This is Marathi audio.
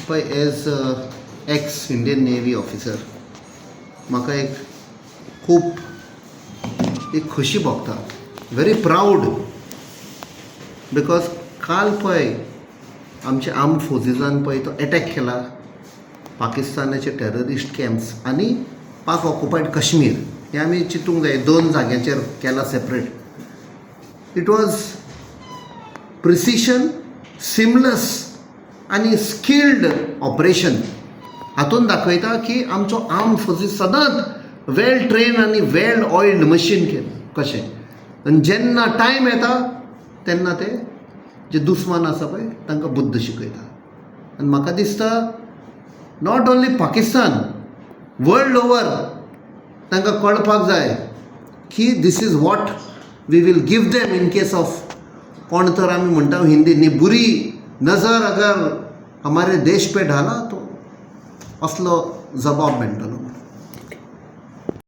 पळय as ex Indian navy officer म्हाका एक खूब एक खोशी भोगता, व्हेरी प्राऊड, बिकॉज काल पळय आमचे आर्म्ड फोर्सिसान पळय तो अटॅक केला पाकिस्तानाचे टेररिस्ट कॅम्प्स आनी पाक ऑक्युपायड काश्मीर हे आमी चिंतूंक जाय, 2 जाग्यांचेर केला सेपरेट. इट वॉज प्रिसिशन, सिमलस आनी स्किल्ड ऑपरेशन. हातून दाखयता की आमचो आर्म्ड फोर्सीस सदांच वेल ट्रेन आनी वेल ऑयल्ड मशीन कशें. आनी जेन्ना टायम येता तेन्ना ते जे दुस्मान आसा पळय तांकां बुद्ध शिकयता. आनी म्हाका दिसता not only Pakistan, world over तांकां कळपाक जाय की this is what we will give them in case of कोण तर आमी म्हणटा हिंदी न्ही बुरी नजर अगर हमारे देश पे डाला तो असलो जबाब मेळटलो.